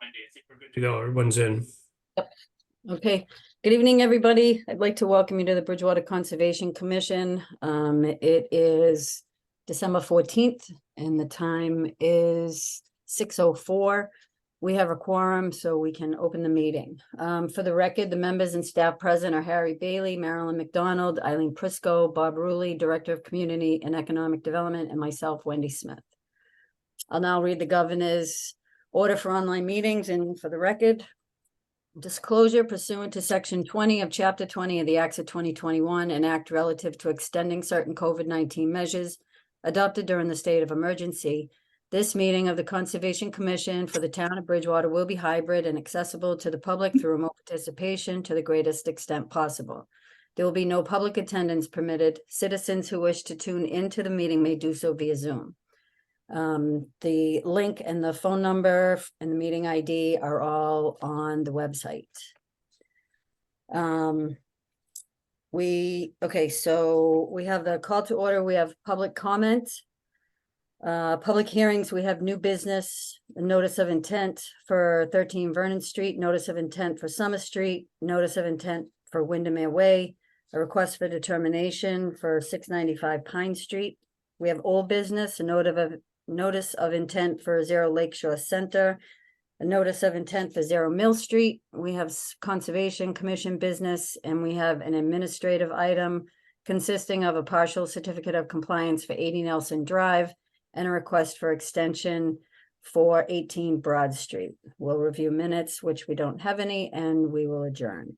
Wendy, I think we're good to go. Everyone's in. Okay, good evening, everybody. I'd like to welcome you to the Bridgewater Conservation Commission. It is December 14th and the time is 6:04. We have a quorum, so we can open the meeting. For the record, the members and staff present are Harry Bailey, Marilyn McDonald, Eileen Prisco, Bob Rulli, Director of Community and Economic Development, and myself, Wendy Smith. I'll now read the governor's order for online meetings, and for the record, disclosure pursuant to section 20 of chapter 20 of the Acts of 2021, an act relative to extending certain COVID-19 measures adopted during the state of emergency. This meeting of the Conservation Commission for the town of Bridgewater will be hybrid and accessible to the public through remote participation to the greatest extent possible. There will be no public attendance permitted. Citizens who wish to tune into the meeting may do so via Zoom. The link and the phone number and the meeting ID are all on the website. So we have the call to order. We have public comment, public hearings. We have new business, a notice of intent for 13 Vernon Street, notice of intent for Summer Street, notice of intent for Windermere Way, a request for determination for 695 Pine Street. We have old business, a notice of intent for 0 Lakeshore Center, a notice of intent for 0 Mill Street. We have Conservation Commission business, and we have an administrative item consisting of a partial certificate of compliance for 80 Nelson Drive and a request for extension for 18 Broad Street. We'll review minutes, which we don't have any, and we will adjourn.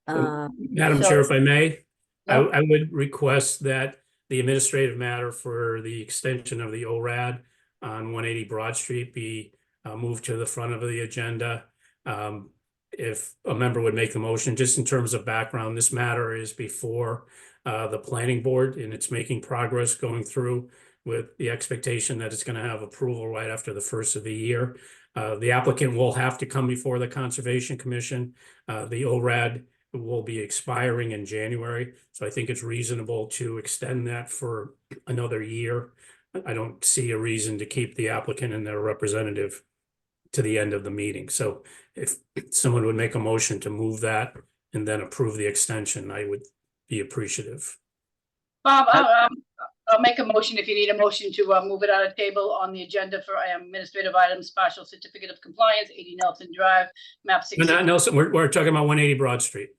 Madam Chair, if I may, I would request that the administrative matter for the extension of the ORAD on 180 Broad Street be moved to the front of the agenda. If a member would make the motion, just in terms of background, this matter is before the planning board, and it's making progress going through with the expectation that it's going to have approval right after the first of the year. The applicant will have to come before the Conservation Commission. The ORAD will be expiring in January. So I think it's reasonable to extend that for another year. I don't see a reason to keep the applicant and their representative to the end of the meeting. So if someone would make a motion to move that and then approve the extension, I would be appreciative. Bob, I'll make a motion if you need a motion to move it on a table on the agenda for administrative items, partial certificate of compliance, 80 Nelson Drive, map 6. Not Nelson, we're talking about 180 Broad Street.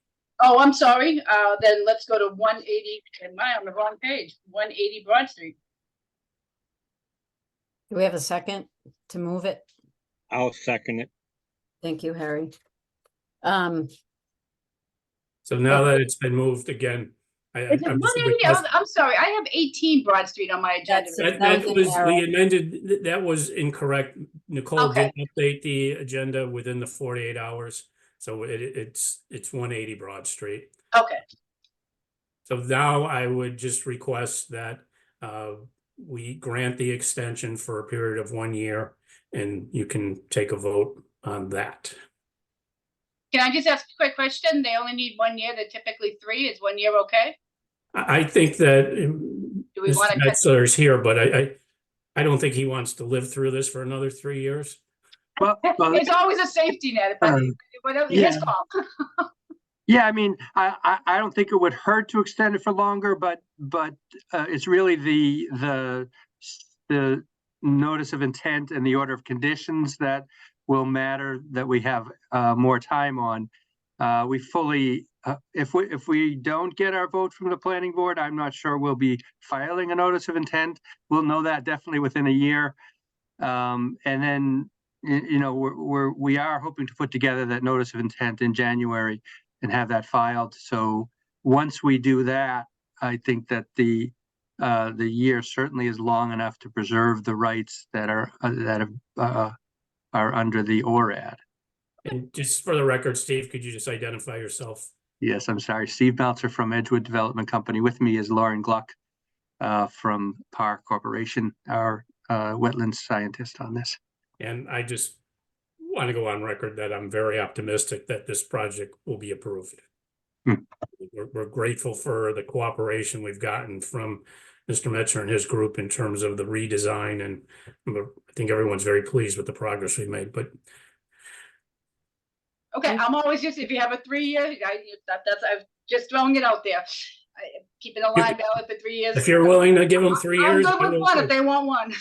Oh, I'm sorry. Then let's go to 180. Am I on the wrong page? 180 Broad Street. Do we have a second to move it? I'll second it. Thank you, Harry. So now that it's been moved again, I'm sorry. I have 18 Broad Street on my agenda. We amended. That was incorrect. Nicole did update the agenda within the 48 hours. So it's 180 Broad Street. Okay. So now I would just request that we grant the extension for a period of 1 year, and you can take a vote on that. Can I just ask a quick question? They only need 1 year. They're typically 3. Is 1 year okay? I think that Mr. Metzler's here, but I don't think he wants to live through this for another 3 years. Well, it's always a safety net. His call. Yeah, I mean, I don't think it would hurt to extend it for longer, but it's really the notice of intent and the order of conditions that will matter, that we have more time on. We fully, if we don't get our vote from the planning board, I'm not sure we'll be filing a notice of intent. We'll know that definitely within a year, and then we are hoping to put together that notice of intent in January and have that filed. So once we do that, I think that the year certainly is long enough to preserve the rights that are under the ORAD. And just for the record, Steve, could you just identify yourself? Yes, I'm sorry. Steve Meltzer from Edgewood Development Company. With me is Lauren Gluck from PAR Corporation, our wetlands scientist on this. And I just want to go on record that I'm very optimistic that this project will be approved. We're grateful for the cooperation we've gotten from Mr. Metzler and his group in terms of the redesign, and I think everyone's very pleased with the progress we made. But Okay, I'm always just, if you have a 3-year, I'm just throwing it out there. Keeping a live ballot for 3 years. If you're willing to give them 3 I'm years. good I with will one too. if they want one.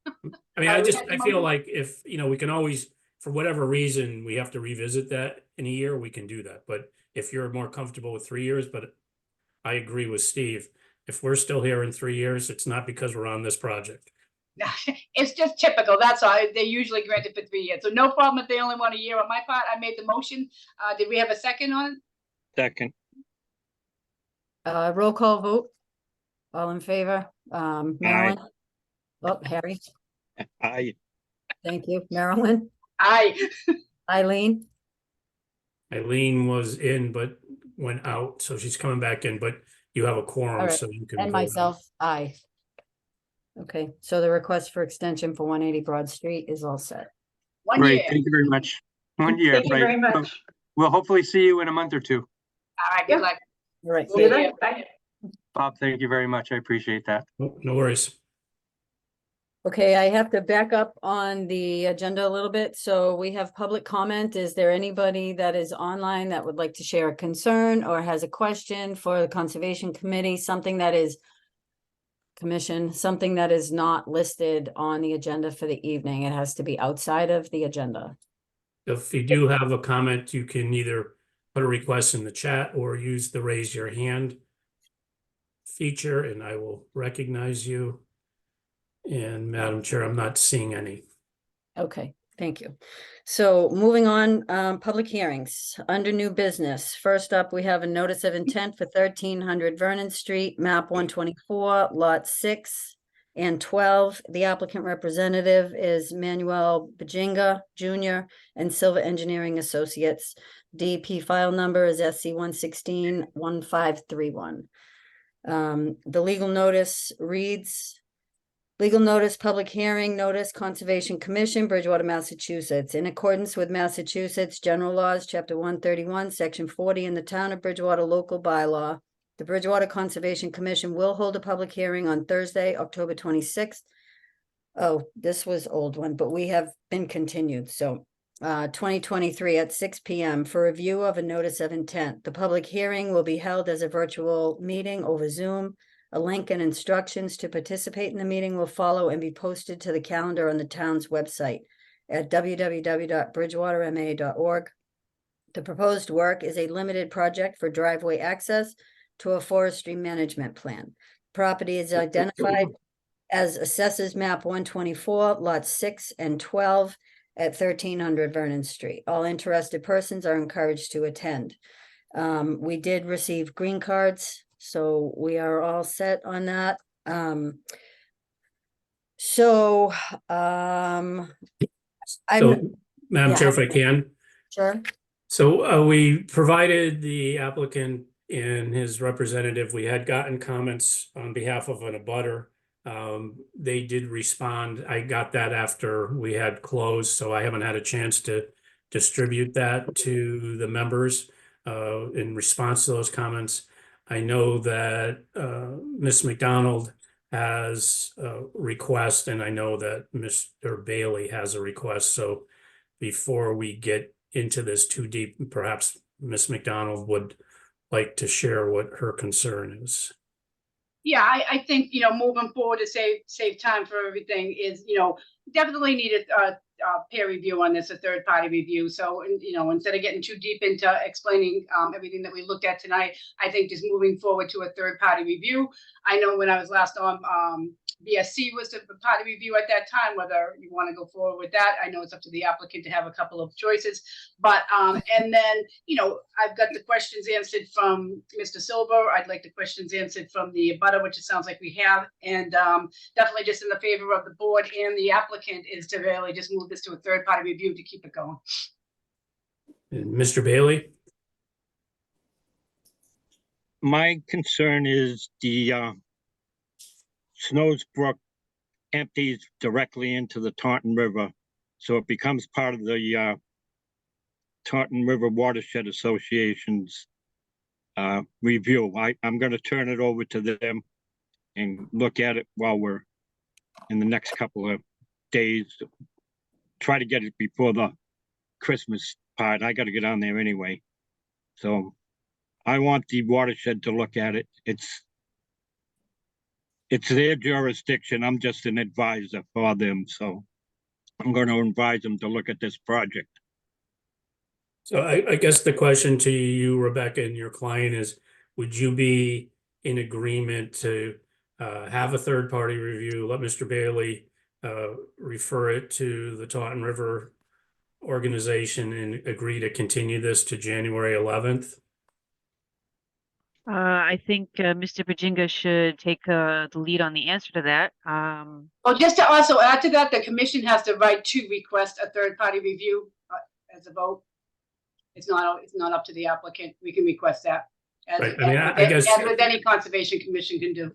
I mean, we I had feel some- like if, we can always, for whatever reason, we have to revisit that in a year, we can do that. But if you're more comfortable with 3 years, but I agree with Steve, if we're still here in 3 years, it's not because we're on this project. It's just typical, that's all. They usually grant it for 3 years. So no problem if they only want a year. On my part, I made the motion. Did we have a second on it? second, Roll call vote. All in favor? Marilyn? Oh, Harry, aye, thank you. Marilyn? Aye. Eileen? Eileen was in but went out, so she's coming back in, but you have a All quorum, right, so you can. And vote. myself, aye. Okay, so the request for extension for 180 Broad Street is all set. 1 Great, year. thank you very much. 1 year, Thank you right. very much. We'll hopefully see you in a month or two. All right, good luck. All right, See you thank you. then. Bye. Bob, thank you very much. I appreciate that. No worries. Okay, I have to back up on the agenda a little bit. So we have public comment. Is there anybody that is online that would like to share a concern or has a question for the Conservation Committee, something that is something that is not listed on the agenda for the evening? It has to be outside of the agenda. If you do have a comment, you can either put a request in the chat or use the raise your hand feature, and I will recognize you. And Madam Chair, I'm not seeing any. Okay, thank you. So moving on, public hearings, under new business. First up, we have a notice of intent for 1300 Vernon Street, map 124, lot 6 and 12. The applicant representative is Manuel Bajinga Jr. and Silva Engineering Associates. DP file number is SC 116-1531. The legal notice reads, legal notice, public hearing notice, Conservation Commission, Bridgewater, Massachusetts. In accordance with Massachusetts General Laws, Chapter 131, Section 40, in the Town of Bridgewater Local Bylaw, the Bridgewater Conservation Commission will hold a public hearing on Thursday, October 26th. Oh, this was old one, but we have been continued. So 2023 at 6 p.m. for review of a notice of intent. The public hearing will be held as a virtual meeting over Zoom. A link and instructions to participate in the meeting will follow and be posted to the calendar on the town's website at www.bridgewaterma.org. The proposed work is a limited project for driveway access to a forestry management plan. Property is identified as Assessors Map 124, lots 6 and 12 at 1300 Vernon Street. All interested persons are encouraged to attend. We did receive green cards, so we are all set on that. So, I'm Madam Chair, yeah. if I can. sure. So we provided the applicant and his representative, we had gotten comments on behalf of an abutter. They did respond. I got that after we had closed, so I haven't had a chance to distribute that to the members in response to those comments. I know that Ms. McDonald has a request, and I know that Mr. Bailey has a request. So before we get into this too deep, perhaps Ms. McDonald would like to share what her concern is. Yeah, I think, moving forward to save time for everything is, definitely need a peer review on this, a third party review. So, instead of getting too deep into explaining everything that we looked at tonight, I think just moving forward to a third party review. I know when I was last on, BSC was the party review at that time, whether you want to go forward with that. I know it's up to the applicant to have a couple of choices, but, and then, I've got the questions answered from Mr. Silver. I'd like the questions answered from the abutter, which it sounds like we have. And definitely just in the favor of the board and the applicant is to really just move this to a third party review to keep it going. And Mr. Bailey? my concern is the Snows Brook empties directly into the Taunton River. So it becomes part of the Taunton River Watershed Association's review. I'm going to turn it over to them and look at it while we're in the next couple of days. Try to get it before the Christmas part. I gotta get on there anyway. So I want the watershed to look at it. It's their jurisdiction. I'm just an advisor for them, so I'm gonna advise them to look at this project. So I guess the question to you, Rebecca, and your client is, would you be in agreement to have a third-party review, let Mr. Bailey refer it to the Taunton River organization and agree to continue this to January 11th? I think Mr. Bajinga should take the lead on the answer to that. Oh, just to also add to that, the commission has the right to request a third-party review as a vote. It's not up to the applicant. We can request that. Right. I mean, I guess- As with any conservation commission can do.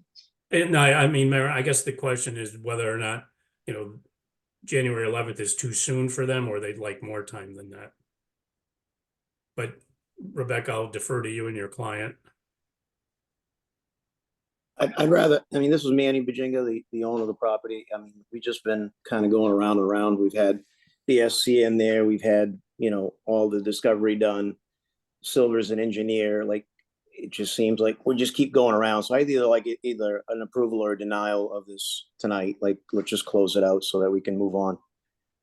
No, I mean, Mayor, I guess the question is whether or not, January 11th is too soon for them, or they'd like more time than that. But Rebecca, I'll defer to you and your client. I'd rather, I mean, this was Manny Bajinga, the owner of the property. I mean, we've just been kind of going around and around. We've had BSC in there. We've had, all the discovery done. Silver's an engineer. Like, it just seems like we just keep going around. So I either like either an approval or a denial of this tonight. Like, let's just close it out so that we can move on.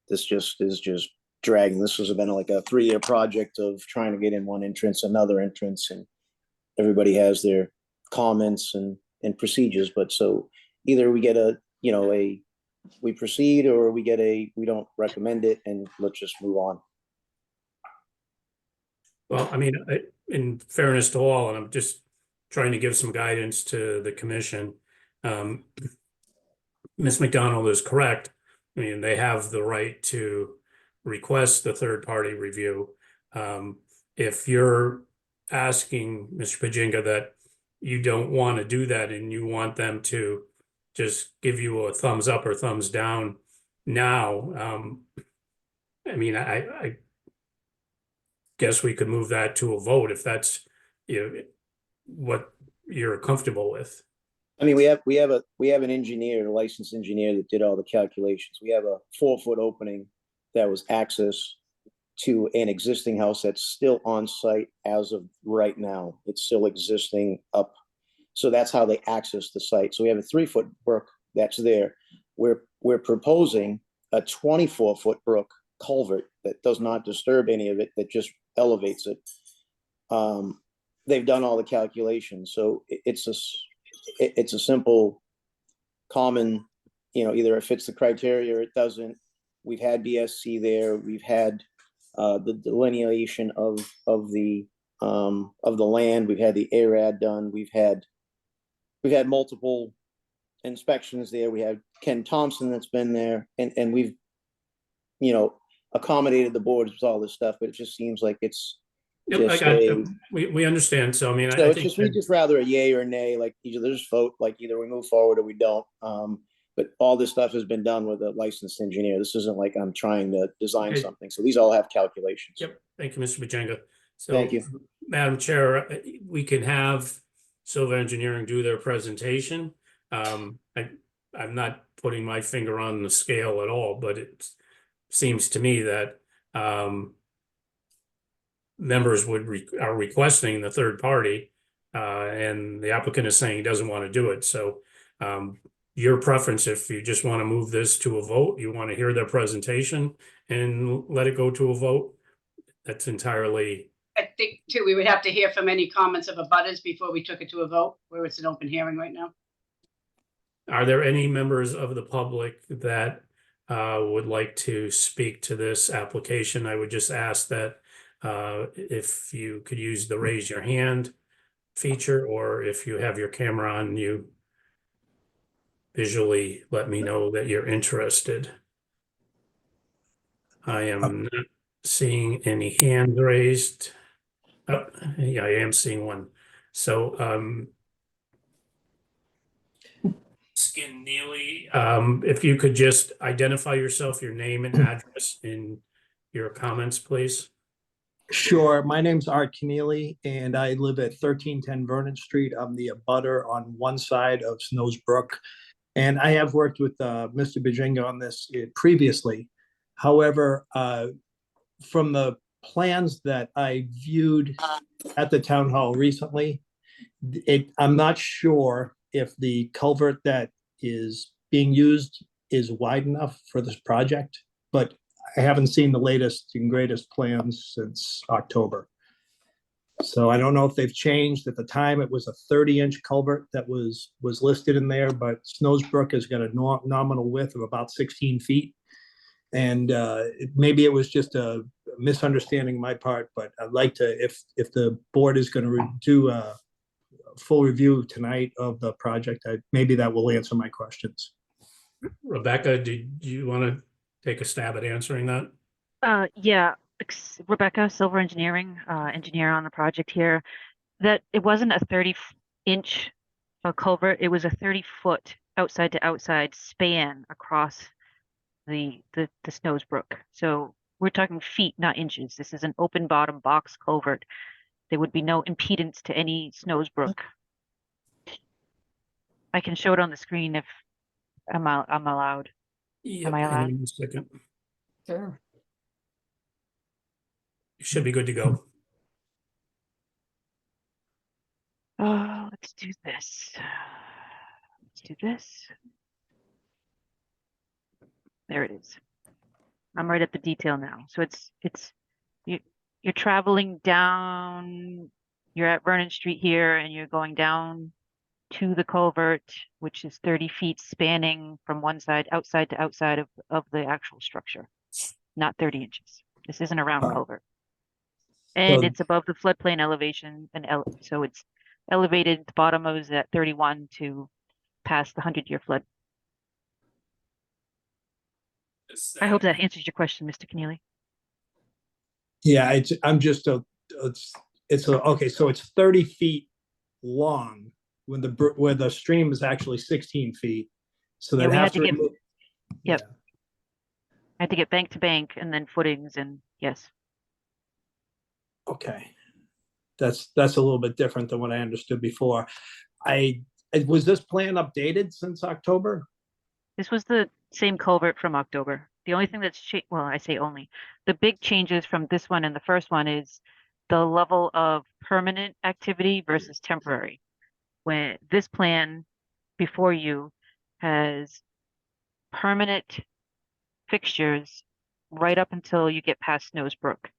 This is just dragging. This has been like a 3-year project of trying to get in one entrance, another entrance, and everybody has their comments and procedures. But so either we get we proceed, or we get we don't recommend it, and let's just move on. Well, I mean, in fairness to all, and I'm just trying to give some guidance to the commission. Ms. McDonald is correct. I mean, they have the right to request the third-party review. If you're asking, Mr. Bajinga, that you don't want to do that and you want them to just give you a thumbs up or thumbs down now, I mean, I guess we could move that to a vote if that's what you're comfortable with. I mean, we have an engineer, a licensed engineer that did all the calculations. We have a 4-foot opening that was access to an existing house that's still on site as of right now. It's still existing up. So that's how they access the site. So we have a 3-foot brook that's there. We're proposing a 24-foot brook culvert that does not disturb any of it, that just elevates it. They've done all the calculations. So it's a simple, common, either it fits the criteria or it doesn't. We've had BSC there. We've had the delineation of the land. We've had the ARAD done. We've had multiple inspections there. We have Ken Thompson that's been there, and we've accommodated the boards with all this stuff. But it just seems like it's we understand. So I mean, so I it's think just we just rather a yay or a nay. Like either just vote, like either we move forward or we don't. But all this stuff has been done with a licensed engineer. This isn't like I'm trying to design Okay. something. So these all have calculations. Yep. Thank you, Mr. Bajinga. So, Thank you. Madam Chair, we can have Silva Engineering do their presentation. I'm not putting my finger on the scale at all, but it seems to me that members are requesting the third party, and the applicant is saying he doesn't want to do it. So your preference, if you just want to move this to a vote, you want to hear their presentation and let it go to a vote, that's entirely. I think too, we would have to hear from any comments of abutters before we took it to a vote, where it's an open hearing right now. Are there any members of the public that would like to speak to this application? I would just ask that if you could use the raise your hand feature, or if you have your camera on, you visually let me know that you're interested. I am not seeing any hands raised. Oh, yeah, I am seeing one. So Skin Neely, if you could just identify yourself, your name and address in your comments, please. Sure. My name's Art Keneally, and I live at 1310 Vernon Street. I'm the abutter on one side of Snows Brook, and I have worked with Mr. Bajinga on this previously. However, from the plans that I viewed at the town hall recently, I'm not sure if the culvert that is being used is wide enough for this project, but I haven't seen the latest and greatest plans since October. So I don't know if they've changed. At the time, it was a 30-inch culvert that was listed in there, but Snows Brook has got a nominal width of about 16 feet. And maybe it was just a misunderstanding on my part, but I'd like to, if the board is going to do a full review tonight of the project, maybe that will answer my questions. Rebecca, did you want to take a stab at answering that? Yeah, Rebecca, Silver Engineering, engineer on the project here. That it wasn't a 30-inch culvert, it was a 30-foot outside to outside span across the Snows Brook. So we're talking feet, not inches. This is an open bottom box culvert. There would be no impedance to any Snows Brook. I can show it on the screen if I'm allowed. Yep, I hang allowed? on a second. Sure. You should be good to go. Oh, let's do this. Let's do this. There it is. I'm right at the detail now. So you're traveling down, you're at Vernon Street here, and you're going down to the culvert, which is 30 feet spanning from one side, outside to outside of the actual structure, not 30 inches. This isn't a round culvert. And So- it's above the floodplain elevation, and so it's elevated. The bottom of it is at 31 to past the 100-year flood. I hope that answers your question, Mr. Keneally. Yeah, I'm just okay. So it's 30 feet long when where the stream is actually 16 feet. So Yeah, that we have had to get- remove- Yep. Yeah. I had to get bank to bank and then footings, and yes. Okay. That's a little bit different than what I understood before. Was this plan updated since October? This was the same culvert from October. The only thing that's well, I say only. The big changes from this one and the first one is the level of permanent activity versus temporary. When this plan before you has permanent fixtures right up until you get past Snows Brook.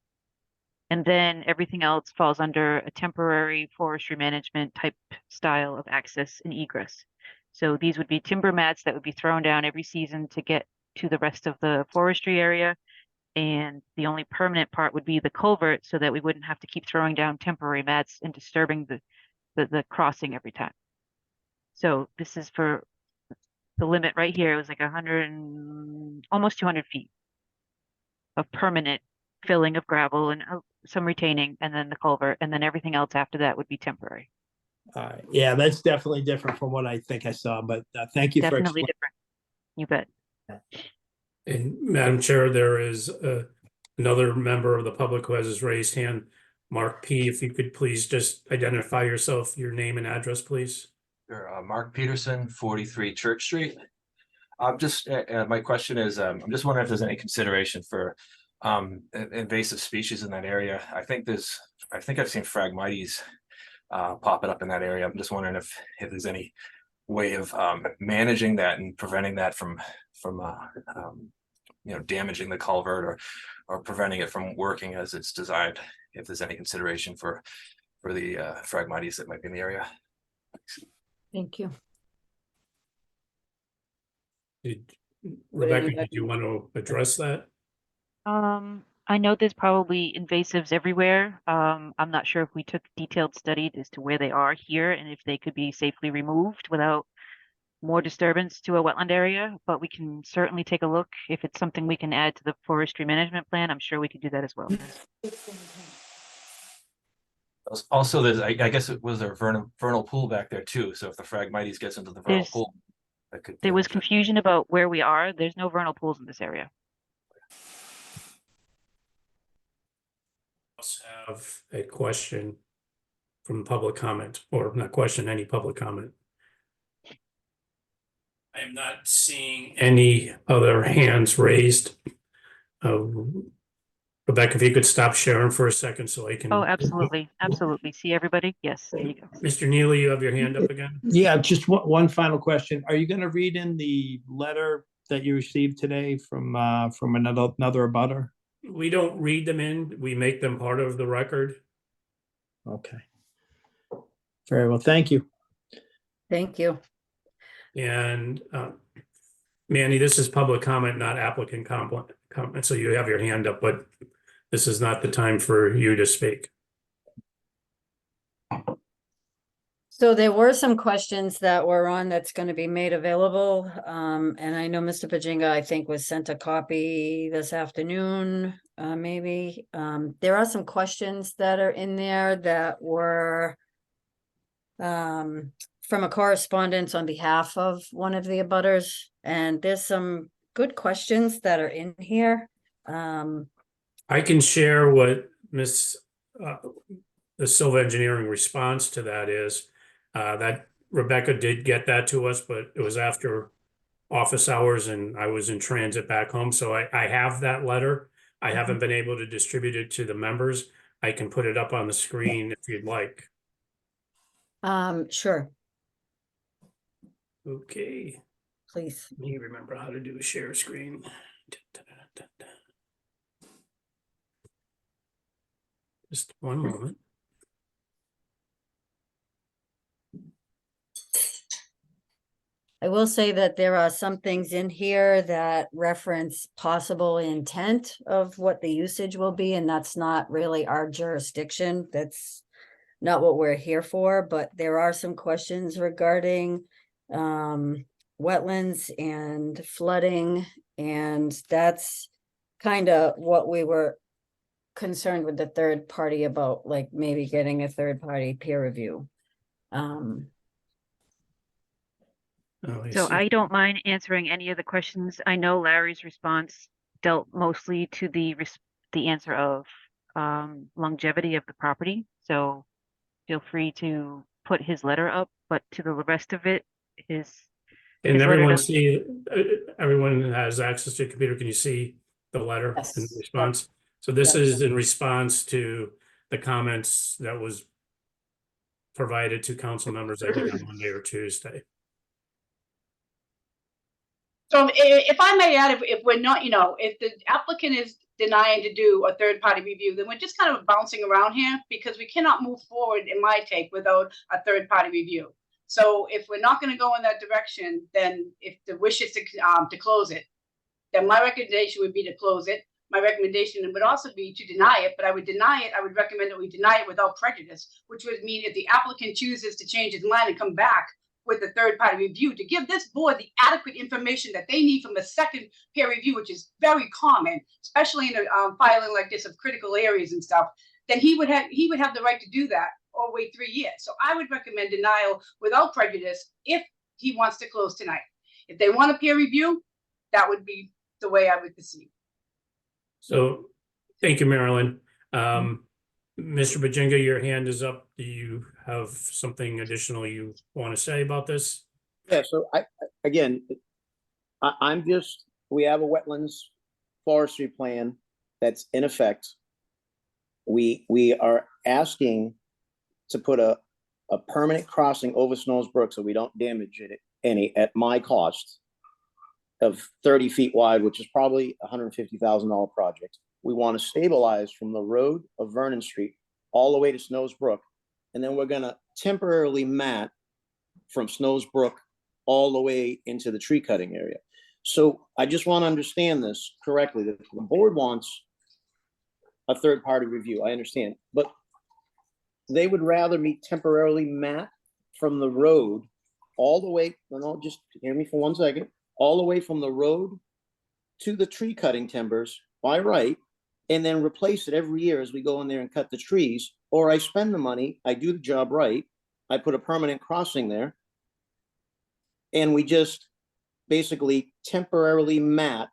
And then everything else falls under a temporary forestry management type style of access and egress. So these would be timber mats that would be thrown down every season to get to the rest of the forestry area. And the only permanent part would be the culvert so that we wouldn't have to keep throwing down temporary mats and disturbing the crossing every time. So this is for the limit right here. It was like 100 and almost 200 feet of permanent filling of gravel and some retaining, and then the culvert, and then everything else after that would be temporary. Yeah, that's definitely different from what I think I saw, but thank you for Definitely explaining. different. You bet. And Madam Chair, there is another member of the public who has his raised hand. Mark P., if you could please just identify yourself, your name and address, please. Sure, Mark Peterson, 43 Church Street. I'm just, my question is, I'm just wondering if there's any consideration for invasive species in that area. I think I've seen Phragmites popping up in that area. I'm just wondering if there's any way of managing that and preventing that from damaging the culvert or preventing it from working as it's designed. If there's any consideration for the Phragmites that might be in the area. Thank you. Rebecca, did you want to address that? I know there's probably invasives everywhere. I'm not sure if we took detailed study as to where they are here and if they could be safely removed without more disturbance to a wetland area, but we can certainly take a look. If it's something we can add to the forestry management plan, I'm sure we could do that as well. Also, there's, I guess it was a vernal pool back there too. So if the Phragmites gets into the vernal pool, that could. There was confusion about where we are. There's no vernal pools in this area. Have a question from public comment, or not question, any public comment. I am not seeing any other hands raised. Rebecca, if you could stop sharing for a second so I can. Oh, absolutely, absolutely. See everybody? Yes, there you go. Mr. Neely, you have your hand up again? Yeah, just one final question. Are you gonna read in the letter that you received today from another abutter? We don't read them in, we make them part of the record. Okay. Very well, thank you. Thank you. And Manny, this is public comment, not applicant comment, so you have your hand up, but this is not the time for you to speak. So there were some questions that were on that's going to be made available. And I know Mr. Pajinga, I think, was sent a copy this afternoon, maybe. There are some questions that are in there that were from a correspondence on behalf of one of the abutters. And there's some good questions that are in here. I can share what the Silva Engineering response to that is. That Rebecca did get that to us, but it was after office hours and I was in transit back home. So I have that letter. I haven't been able to distribute it to the members. I can put it up on the screen if you'd like. Sure, Okay, please. let me remember how to do a share screen. Just one moment. I will say that there are some things in here that reference possible intent of what the usage will be, and that's not really our jurisdiction. That's not what we're here for, but there are some questions regarding wetlands and flooding, and that's kind of what we were concerned with the third party about, like maybe getting a third party peer review. So I don't mind answering any of the questions. I know Larry's response dealt mostly to the answer of longevity of the property. So feel free to put his letter up, but to the rest of it, his Can letter everyone does- see, everyone has access to a computer, can you see the letter in Yes. response? So this Yeah. is in response to the comments that was provided to council members, I think on Monday or Tuesday. So if I may add, if we're not, if the applicant is denying to do a third-party review, then we're just kind of bouncing around here because we cannot move forward, in my take, without a third-party review. So if we're not going to go in that direction, then if the wish is to close it, then my recommendation would be to close it. My recommendation would also be to deny it, but I would recommend that we deny it without prejudice, which would mean if the applicant chooses to change his mind and come back with a third-party review to give this board the adequate information that they need from a second peer review, which is very common, especially in a filing like this of critical areas and stuff, then he would have the right to do that or wait 3 years. So I would recommend denial without prejudice if he wants to close tonight. If they want a peer review, that would be the way I would proceed. So, thank you, Marilyn. Mr. Bajinga, your hand is up. Do you have something additional you want to say about this? Yeah, so I'm just, we have a wetlands forestry plan that's in effect. We are asking to put a permanent crossing over Snows Brook so we don't damage it any at my cost of 30 feet wide, which is probably $150,000 project. We want to stabilize from the road of Vernon Street all the way to Snows Brook. And then we're going to temporarily mat from Snows Brook all the way into the tree cutting area. So I just want to understand this correctly. The board wants a third party review. I understand, but they would rather me temporarily mat from the road all the way, no, just hear me for 1 second, all the way from the road to the tree cutting timbers by right, and then replace it every year as we go in there and cut the trees, or I spend the money, I do the job right, I put a permanent crossing there, and we just basically temporarily mat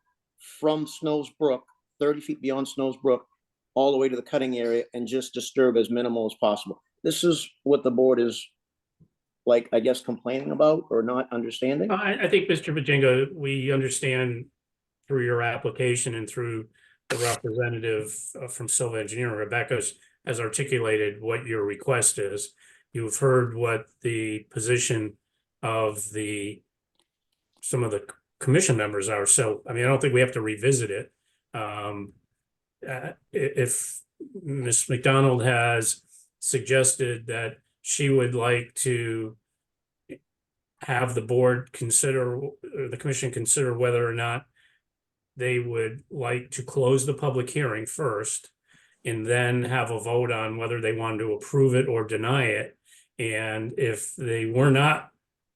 from Snows Brook, 30 feet beyond Snows Brook, all the way to the cutting area and just disturb as minimal as possible. This is what the board is, like, I guess, complaining about or not understanding. I think, Mr. Bajinga, we understand through your application and through the representative from Silva Engineering, Rebecca, has articulated what your request is. You've heard what the position of some of the commission members are. So, I mean, I don't think we have to revisit it. If Ms. McDonald has suggested that she would like to have the board consider, or the commission consider whether or not they would like to close the public hearing first and then have a vote on whether they wanted to approve it or deny it. And if they were not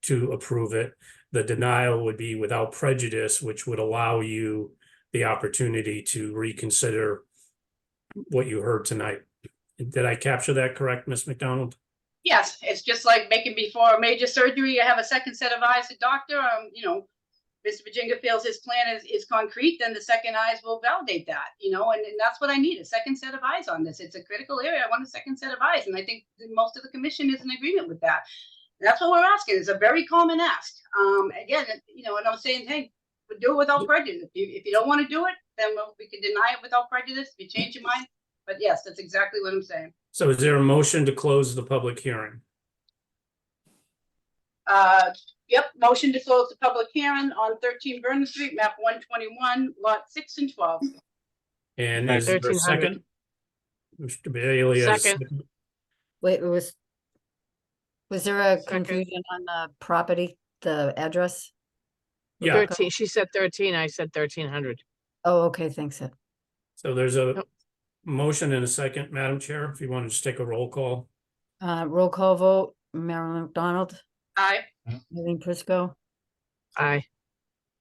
to approve it, the denial would be without prejudice, which would allow you the opportunity to reconsider what you heard tonight. Did I capture that correct, Ms. McDonald? Yes, it's just like making before a major surgery, you have a second set of eyes, the doctor, you know, Mr. Virginia feels his plan is concrete, then the second eyes will validate that, you know, and that's what I need, a second set of eyes on this. It's a critical area. I want a second set of eyes. And I think most of the commission is in agreement with that. And that's what we're asking. It's a very common ask. Again, you know, and I'm saying, hey, we'll do it without prejudice. If you don't want to do it, then we can deny it without prejudice. If you change your mind. But yes, that's exactly what I'm saying. So is there a motion to close the public hearing? Yep, motion to close the public hearing on 13 Vernon Street, map 121, lot 6 and 12. And is there a 1300. second? Mr. Bailey has Second. Wait, was there a Second. confusion on the property, the address? Yeah, 13, she said 13, I said 1300. Oh, okay, thanks, Ed. so there's a Yep. motion and a second, Madam Chair, if you want to just take a roll call. Roll call vote, Marilyn McDonald, Aye. Eileen Prisco, Aye.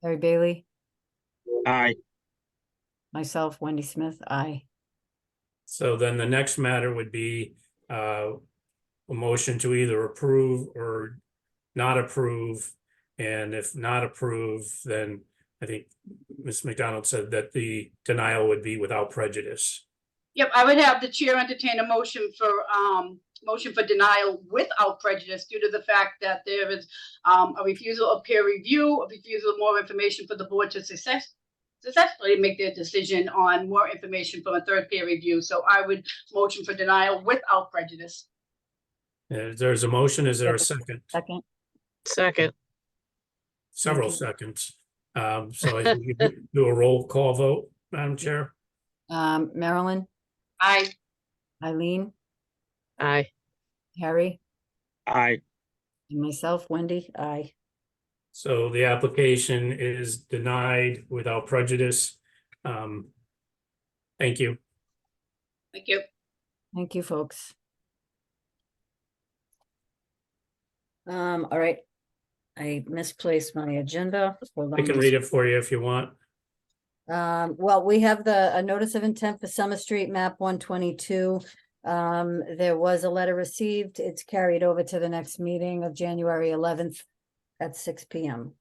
Harry Bailey, Aye. myself, Wendy Smith, aye. So then the next matter would be a motion to either approve or not approve. And if not approve, then I think Ms. McDonald said that the denial would be without prejudice. Yep, I would have the chair entertain a motion for denial without prejudice due to the fact that there is a refusal of peer review, a refusal of more information for the board to successfully make their decision on more information from a third peer review. So I would motion for denial without prejudice. There's a motion, is there a second? Second, Second. Several you. seconds. So I think you could do a roll call vote, Madam Chair. Marilyn, Aye. Eileen, Aye. Harry, Aye. and myself, Wendy, aye. So the application is denied without prejudice. Thank you. Thank you. Thank you, folks. All right. I misplaced my agenda. Hold I on can just- read it for you if you want. Well, we have a notice of intent for Summer Street, map 122. There was a letter received. It's carried over to the next meeting of January 11th at 6 p.m.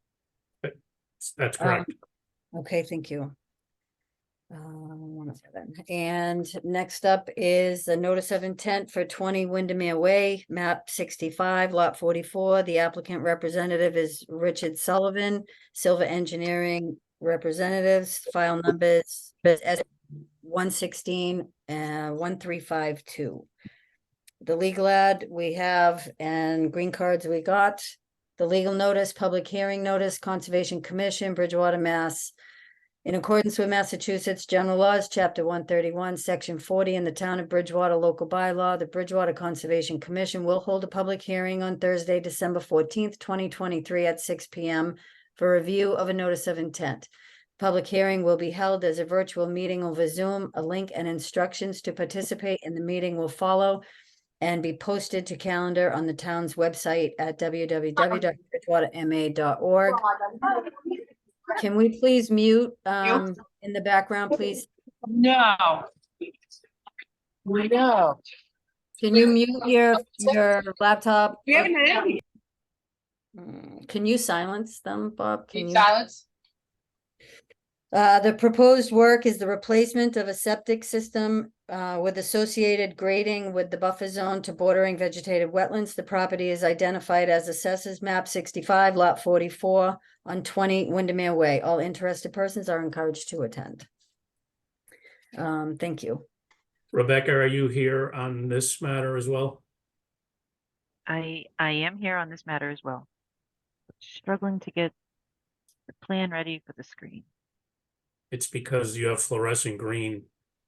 That's correct. Okay, thank you. 107. And next up is a notice of intent for 20 Windermere Way, map 65, lot 44. The applicant representative is Richard Sullivan, Silva Engineering representatives, file numbers S116 and 1352. The legal ad we have and green cards we got. The legal notice, public hearing notice, Conservation Commission, Bridgewater, Mass. In accordance with Massachusetts General Laws, Chapter 131, Section 40, in the Town of Bridgewater Local Bylaw, the Bridgewater Conservation Commission will hold a public hearing on Thursday, December 14th, 2023 at 6 p.m. for review of a notice of intent. Public hearing will be held as a virtual meeting over Zoom. A link and instructions to participate in the meeting will follow and be posted to calendar on the town's website at www.bridgewaterma.org. Can we please mute in the background, please? No. We know. Can you mute your laptop? We haven't had any. Can you silence them, Bob? Can you? Silence. The proposed work is the replacement of a septic system with associated grading with the buffer zone to bordering vegetated wetlands. The property is identified as Assessors Map 65, Lot 44 on 20 Windermere Way. All interested persons are encouraged to attend. Thank you. Rebecca, are you here on this matter as well? I am here on this matter as well. Struggling to get the plan ready for the screen. It's because you have fluorescent green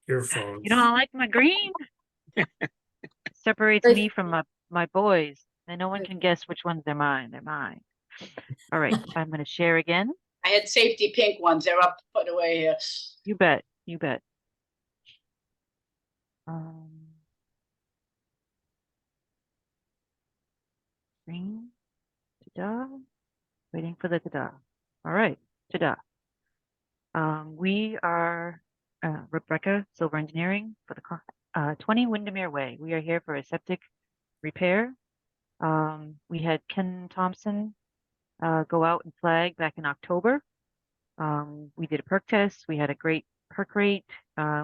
earphones. You don't like my green? Separates Right. me from my boys, and no one can guess which ones they're mine. They're mine. All right, I'm gonna share again. I had safety pink ones. They're up, put away here. You bet. You bet. Green. Ta-da. Waiting for the ta-da. All right, ta-da. We are Rebecca Silver Engineering for the 20 Windermere Way. We are here for a septic repair. We had Ken Thompson go out and flag back in October. We did a perk test. We had a great perk rate.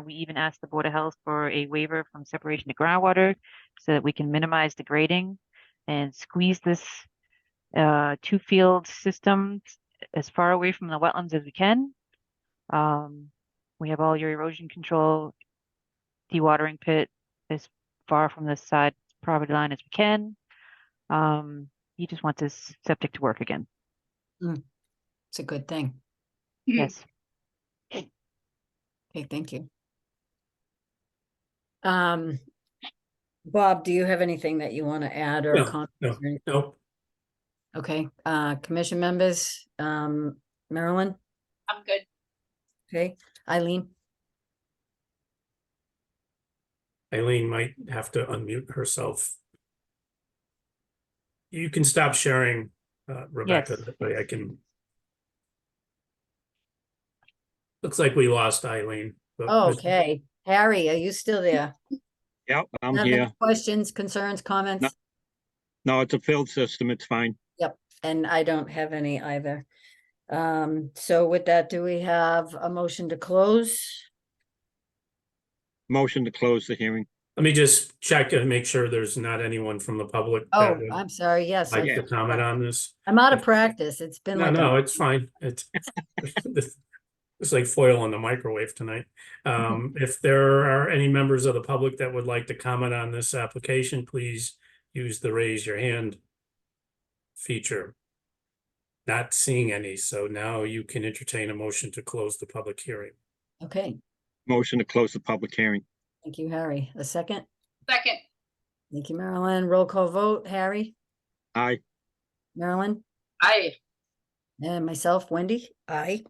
We even asked the Board of Health for a waiver from separation to groundwater so that we can minimize the grading and squeeze this two-field system as far away from the wetlands as we can. We have all your erosion control, dewatering pit as far from the side property line as we can. He just wants his septic to work again. It's a good thing. Yes. Okay, thank you. Bob, do you have anything that you want to add or No, comment? No, Okay, commission members, Marilyn, I'm good. okay, Eileen, Eileen might have to unmute herself. You can stop sharing, Rebecca, Yes. that way I can. Looks like we lost Eileen. but oh, okay, Harry, are you still there? Yep, I'm Have any here. questions, concerns, comments? No, it's a filled system. It's fine. And I don't have any either. So with that, do we have a motion to close? Motion to close the hearing. Let me just check and make sure there's not anyone from the public Oh, that would I'm sorry, yes. like to comment on this. I'm out of practice. It's been No, like. no, it's fine. It's it's like foil in the microwave tonight. If there are any members of the public that would like to comment on this application, please use the raise your hand feature. Not seeing any, so now you can entertain a motion to close the public hearing. Okay, Motion to close the public hearing. thank you, Harry. A second? Second, Thank you, Marilyn. Roll call vote, Harry, Aye. Marilyn, aye. and myself, Wendy, aye.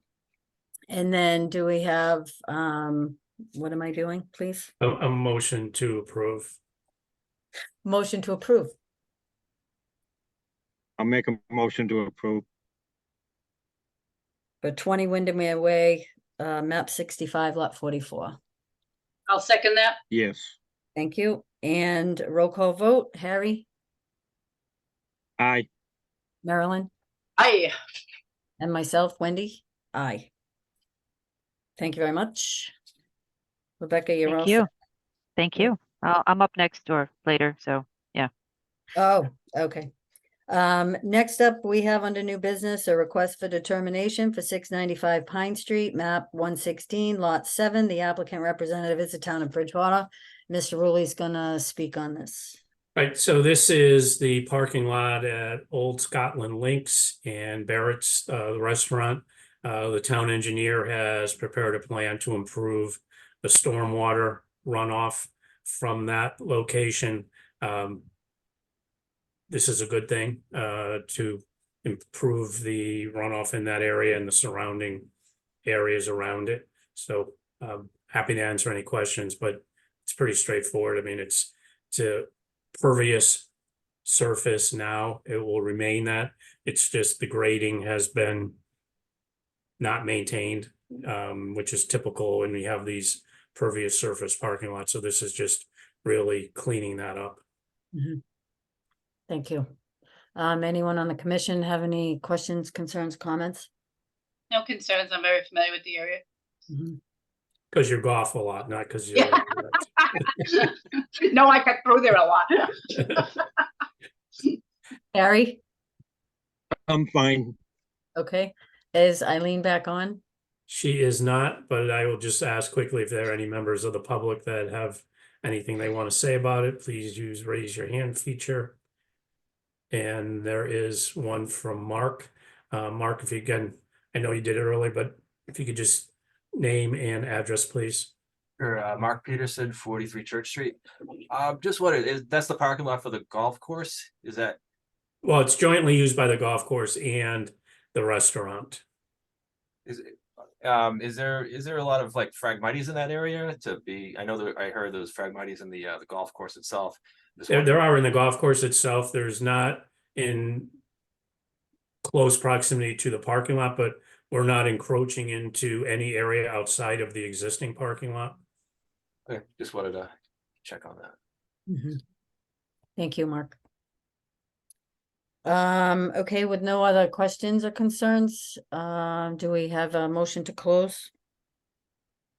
And then do we have, what am I doing, please? A motion to approve. Motion to approve. I'll make a motion to approve. For 20 Windermere Way, map 65, lot 44. I'll second that. Yes. Thank you. And roll call vote, Harry, Aye. Marilyn, Aye. and myself, Wendy, aye. Thank you very much. Rebecca, you're all Thank you. set. Thank you. I'm up next or later, so Oh, okay. Next up, we have under new business, a request for determination for 695 Pine Street, map 116, lot 7. The applicant representative is the town of Bridgewater. Mr. Rulli's gonna speak on this. Right, so this is the parking lot at Old Scotland Links and Barrett's, the restaurant. The town engineer has prepared a plan to improve the stormwater runoff from that location. This is a good thing, to improve the runoff in that area and the surrounding areas around it. So, happy to answer any questions, but it's pretty straightforward. I mean, it's a pervious surface now. It will remain that. It's just the grading has been not maintained, which is typical when we have these pervious surface parking lots. So this is just really cleaning that up. Thank you. Anyone on the commission have any questions, concerns, comments? No concerns. I'm very familiar with the area. Because you golf a lot, not because you're. Yeah. No, I cut through there a lot. Harry, I'm fine. okay. Is Eileen back on? She is not, but I will just ask quickly if there are any members of the public that have anything they want to say about it. Please use raise your hand feature. And there is one from Mark. Mark, if you can, I know you did it early, but if you could just name and address, please. Mark Peterson, 43 Church Street. Just what that's the parking lot for the golf course? Is that, Well, it's jointly used by the golf course and the restaurant. is there a lot of like Phragmites in that area to be, I know that I heard those Phragmites in the golf course itself. There are in the golf course itself. There's not in close proximity to the parking lot, but we're not encroaching into any area outside of the existing parking lot. Okay, just wanted to check on that. Mhm. Thank you, Mark. Okay, with no other questions or concerns, do we have a motion to close?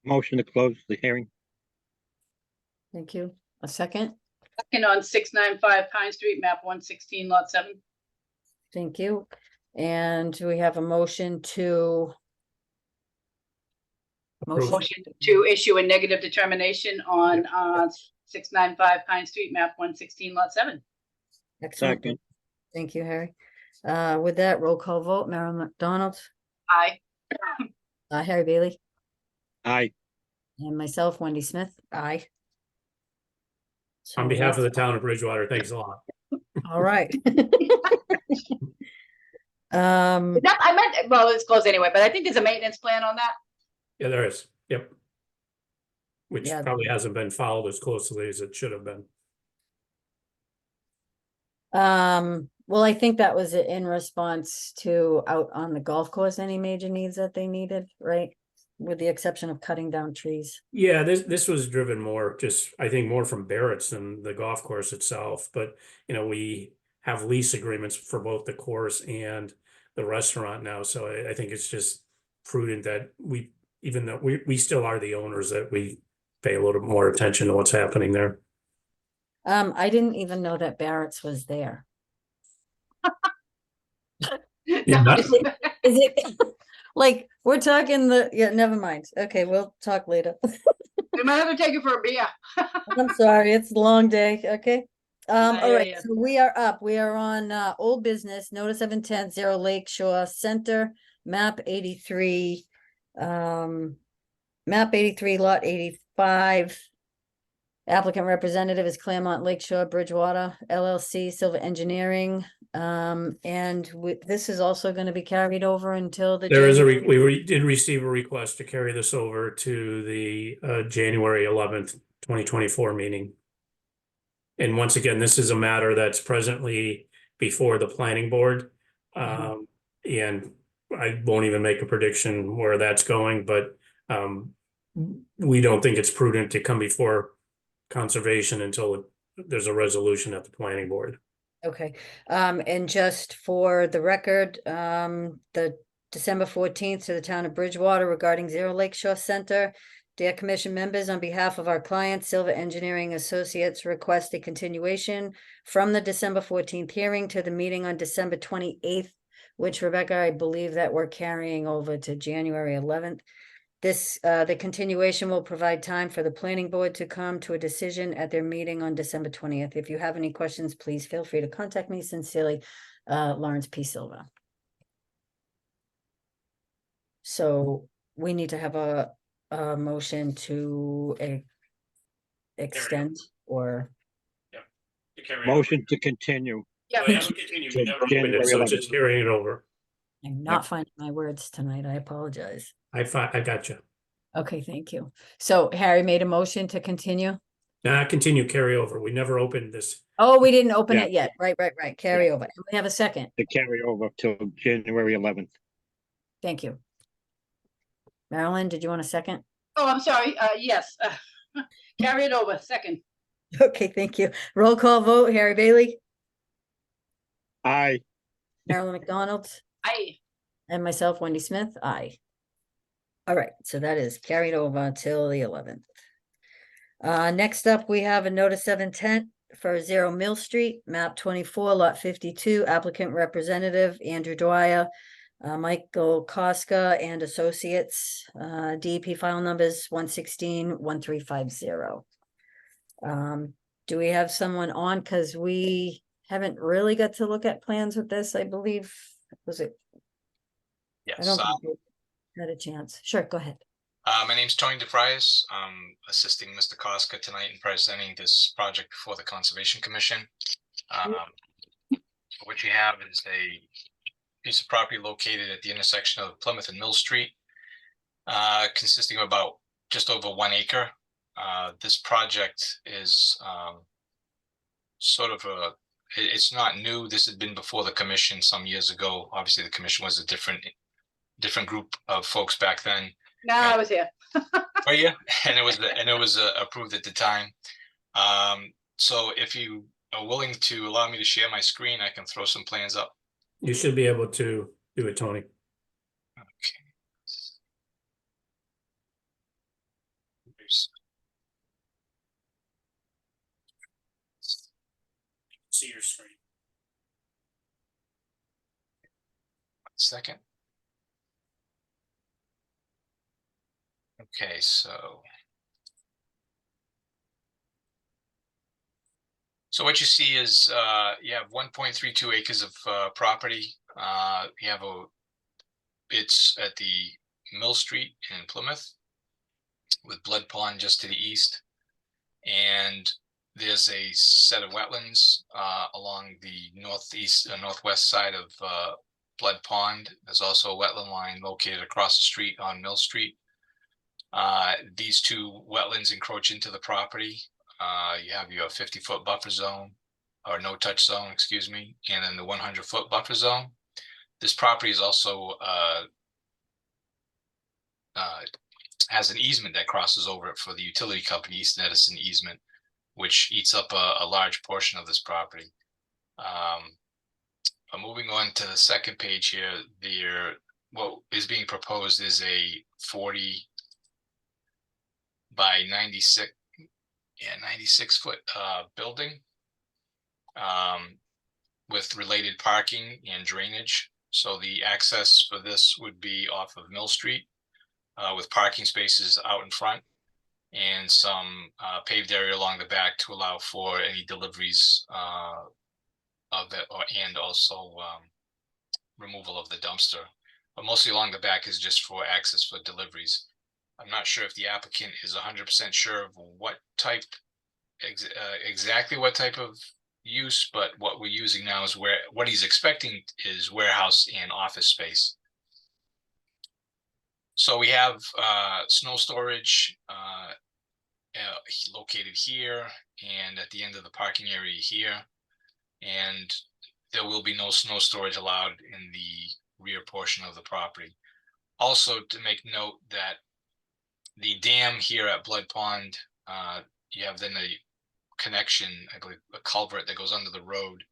Motion to close the hearing. Thank you. A second? Second on 695 Pine Street, map 116, lot 7. Thank you. And do we have a motion to? Approve. Motion to issue a negative determination on 695 Pine Street, map 116, lot 7. Excellent. Second. Thank you, Harry. With that, roll call vote, Marilyn McDonald, Aye. Harry Bailey, Aye. and myself, Wendy Smith, aye. On So behalf of the that's- town of Bridgewater, thanks a lot. All right. I meant, well, it's closed anyway, but I think there's a maintenance plan on that. Yeah, there is. Yep. Which Yeah. probably hasn't been followed as closely as it should have been. Well, I think that was in response to out on the golf course, any major needs that they needed, right? With the exception of cutting down trees. Yeah, this was driven more just, I think, more from Barrett's than the golf course itself. But, you know, we have lease agreements for both the course and the restaurant now. So I think it's just prudent that we, even though we still are the owners, that we pay a little more attention to what's happening there. I didn't even know that Barrett's was there. Yeah. Is it like we're talking yeah, never mind. Okay, we'll talk later. We might have to take it for a beer. I'm sorry, it's a long day. Okay. All Yeah, right, yeah. so we are up. We are on old business, notice of intent, 0 Lake Shore Center, map 83. Map 83, lot 85. Applicant representative is Claremont Lakeshore Bridgewater LLC, Silver Engineering. And this is also going to be carried over until the. There is January- we did receive a request to carry this over to the January 11th, 2024 meeting. And once again, this is a matter that's presently before the planning board. And I won't even make a prediction where that's going, but we don't think it's prudent to come before conservation until there's a resolution at the planning board. Okay, and just for the record, the December 14th to the town of Bridgewater regarding 0 Lakeshore Center. Dear commission members, on behalf of our client, Silver Engineering Associates, request a continuation from the December 14th hearing to the meeting on December 28th, which Rebecca, I believe that we're carrying over to January 11th. The continuation will provide time for the planning board to come to a decision at their meeting on December 20th. If you have any questions, please feel free to contact me. Sincerely, Lawrence P. Silva. So we need to have a motion to extend or. Motion to continue. Yeah. Well, haven't continued, we To never opened it, so it's just carrying it over. I'm not finding my words tonight. I apologize. I got you. Okay, thank you. So Harry made a motion to continue. Continue, carry over. We never opened this. Oh, we didn't open Yeah. it yet. Right. Carry over. And we have a second. To carry over till January 11th. Thank you. Marilyn, did you want a second? Oh, I'm sorry. Yes. Carry it over. Second. Okay, thank you. Roll call vote, Harry Bailey, Aye. Marilyn McDonald, Aye. and myself, Wendy Smith, aye. All right, so that is carried over till the 11th. Next up, we have a notice of intent for 0 Mill Street, map 24, lot 52, applicant representative Andrew Dwyer, Michael Koska and Associates, DEP file numbers 116-1350. Do we have someone on? Because we haven't really got to look at plans with this, I believe. Was it? I Yes, don't think we had a chance. Sure, go ahead. my name's Tony DeFrias. I'm assisting Mr. Koska tonight in presenting this project before the Conservation Commission. What you have is a piece of property located at the intersection of Plymouth and Mill Street, consisting of about just over 1 acre. This project is sort of it's not new. This had been before the commission some years ago. Obviously, the commission was a different group of folks back then. No, I was here. Oh yeah, and it was approved at the time. So if you are willing to allow me to share my screen, I can throw some plans up. You should be able to do it, Tony. Okay. See your screen. 1 second. Okay, so what you see is you have 1.32 acres of property. You have it's at the Mill Street in Plymouth, with Blood Pond just to the east, and there's a set of wetlands along the northwest side of Blood Pond. There's also a wetland line located across the street on Mill Street. These two wetlands encroach into the property. You have your 50-foot buffer zone, or no touch zone, excuse me, and then the 100-foot buffer zone. This property is also has an easement that crosses over it for the utility company, East Edison easement, which eats up a large portion of this property. Moving on to the second page here, what is being proposed is a 40 by 96 foot building with related parking and drainage. So the access for this would be off of Mill Street with parking spaces out in front and some paved area along the back to allow for any deliveries of it, and also removal of the dumpster. But mostly along the back is just for access for deliveries. I'm not sure if the applicant is 100% sure of what type, exactly what type of use, but what we're using now is what he's expecting is warehouse and office space. So we have snow storage located here and at the end of the parking area here, and there will be no snow storage allowed in the rear portion of the property. Also, to make note that the dam here at Blood Pond, you have then a connection, I believe, a culvert that goes under the road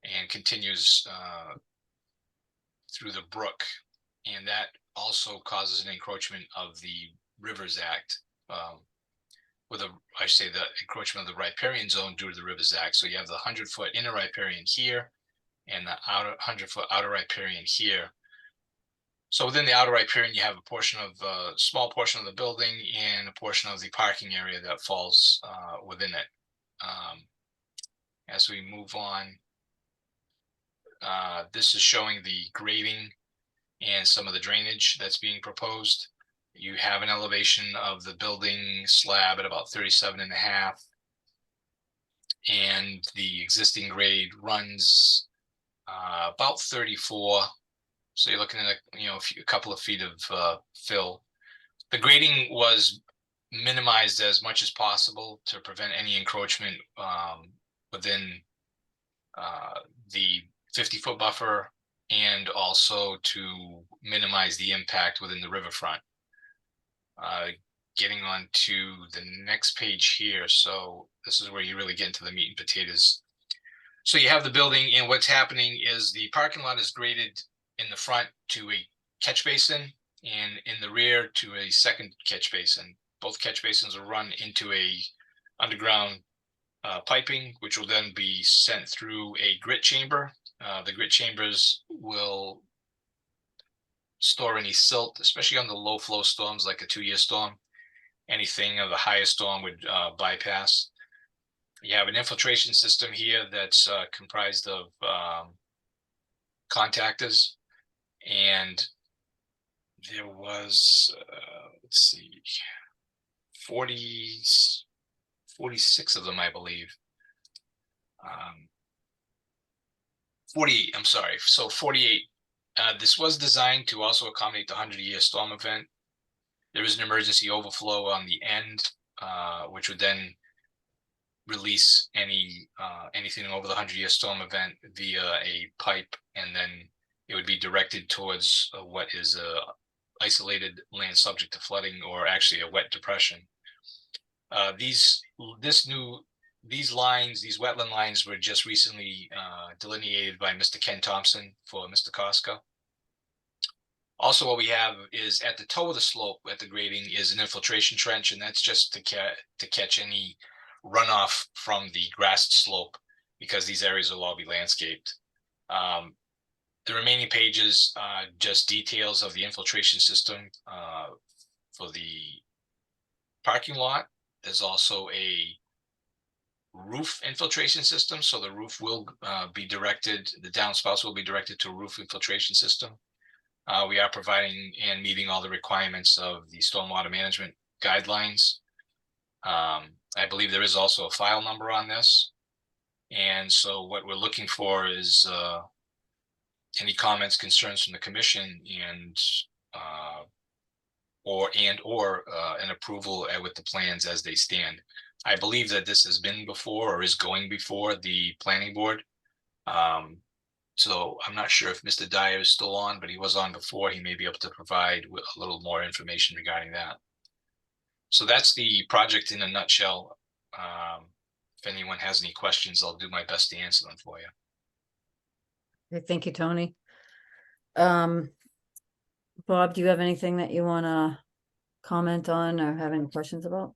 and continues through the brook, and that also causes an encroachment of the Rivers Act, I say the encroachment of the riparian zone due to the Rivers Act. So you have the 100-foot inner riparian here and the outer 100-foot outer riparian here. So within the outer riparian, you have a portion of small portion of the building and a portion of the parking area that falls within it. As we move on, this is showing the grading and some of the drainage that's being proposed. You have an elevation of the building slab at about 37.5, and the existing grade runs about 34. So you're looking at a couple of feet of fill. The grading was minimized as much as possible to prevent any encroachment within the 50-foot buffer, and also to minimize the impact within the riverfront. Getting on to the next page here. So this is where you really get into the meat and potatoes. So you have the building, and what's happening is the parking lot is graded in the front to a catch basin, and in the rear to a second catch basin. Both catch basins will run into a underground piping, which will then be sent through a grit chamber. The grit chambers will store any silt, especially on the low flow storms like a 2-year storm. Anything of the higher storm would bypass. You have an infiltration system here that's comprised of contactors, and there was, let's see, 46 of them, I believe. 48, I'm sorry, so 48. This was designed to also accommodate the 100-year storm event. There is an emergency overflow on the end, which would then release anything over the 100-year storm event via a pipe, and then it would be directed towards what is a isolated land subject to flooding, or actually a wet depression. These wetland lines were just recently delineated by Mr. Ken Thompson for Mr. Costco. Also, what we have is at the toe of the slope at the grading is an infiltration trench, and that's just to catch any runoff from the grassed slope, because these areas will all be landscaped. The remaining pages just details of the infiltration system for the parking lot. There's also a roof infiltration system, so the roof will be directed, the downspouts will be directed to a roof infiltration system. We are providing and meeting all the requirements of the stormwater management guidelines. I believe there is also a file number on this. And so what we're looking for is any comments, concerns from the commission, and or an approval with the plans as they stand. I believe that this has been before, or is going before, the planning board. So I'm not sure if Mr. Dyer is still on, but he was on before. He may be able to provide a little more information regarding that. So that's the project in a nutshell. If anyone has any questions, I'll do my best to answer them for you. Okay, thank you, Tony. Bob, do you have anything that you want to comment on or have any questions about?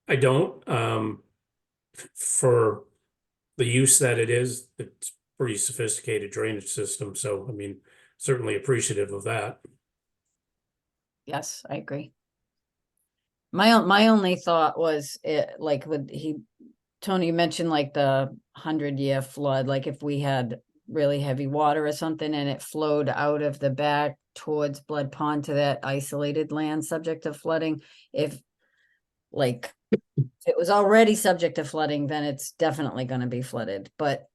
I don't. For the use that it is, it's pretty sophisticated drainage system. So, I mean, certainly appreciative of that. Yes, I agree. My only thought was like Tony mentioned like the 100-year flood, like if we had really heavy water or something and it flowed out of the back towards Blood Pond to that isolated land subject to flooding, if it was already subject to flooding, then it's definitely going to be flooded. But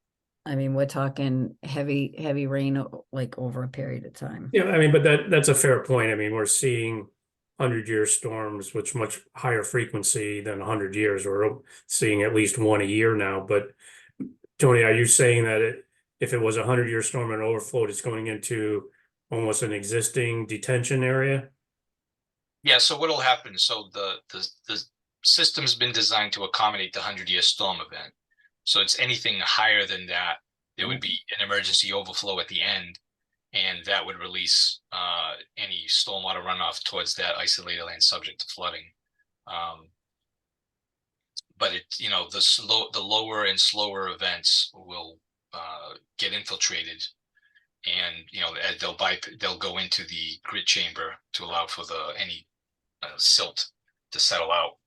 I mean, we're talking heavy rain like over a period of time. Yeah, I mean, but that's a fair point. I mean, we're seeing 100-year storms, which much higher frequency than 100 years. We're seeing at least one a year now. But Tony, are you saying that if it was a 100-year storm and overflowed, it's going into almost an existing detention area? Yeah, so what'll happen, so the system's been designed to accommodate the 100-year storm event. So it's anything higher than that, there would be an emergency overflow at the end, and that would release any stormwater runoff towards that isolated land subject to flooding. But the lower and slower events will get infiltrated, and they'll go into the grit chamber to allow for any silt to settle out.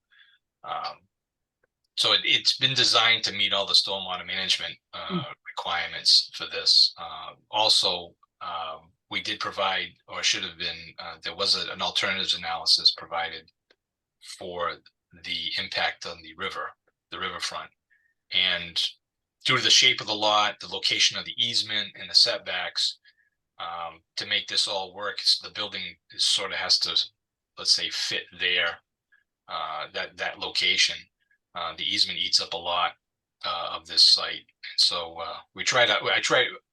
So it's been designed to meet all the stormwater management requirements for this. Also, we did provide, or should have been, there was an alternatives analysis provided for the impact on the riverfront. And due to the shape of the lot, the location of the easement and the setbacks, to make this all work, the building sort of has to, let's say, fit there, that location. The easement eats up a lot of this site. And so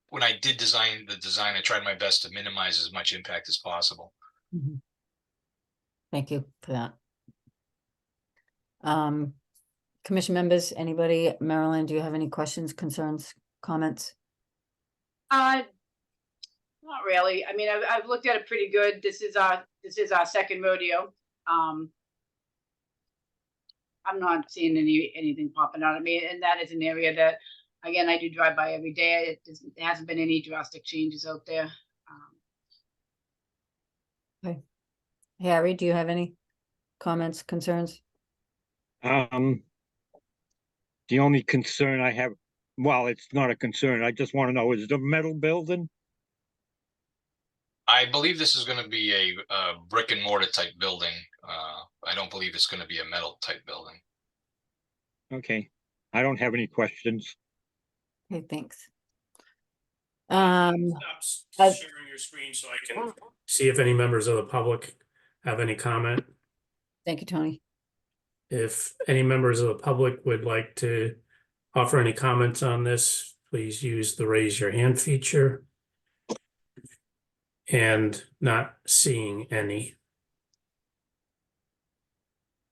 when I did design the design, I tried my best to minimize as much impact as possible. Mm-hmm. Thank you for that. Commission members, anybody? Marilyn, do you have any questions, concerns, comments? Not really. I mean, I've looked at it pretty good. This is our second rodeo. I'm not seeing anything popping out at me, and that is an area that, again, I do drive by every day. There hasn't been any drastic changes out there. Harry, do you have any comments, concerns? The only concern I have, well, it's not a concern. I just want to know, is it a metal building? I believe this is gonna be a brick and mortar type building. I don't believe it's gonna be a metal type building. Okay, I don't have any questions. Okay, thanks. Stop as- sharing your screen so I can see if any members of the public have any comment. Thank you, Tony. If any members of the public would like to offer any comments on this, please use the raise your hand feature. And not seeing any.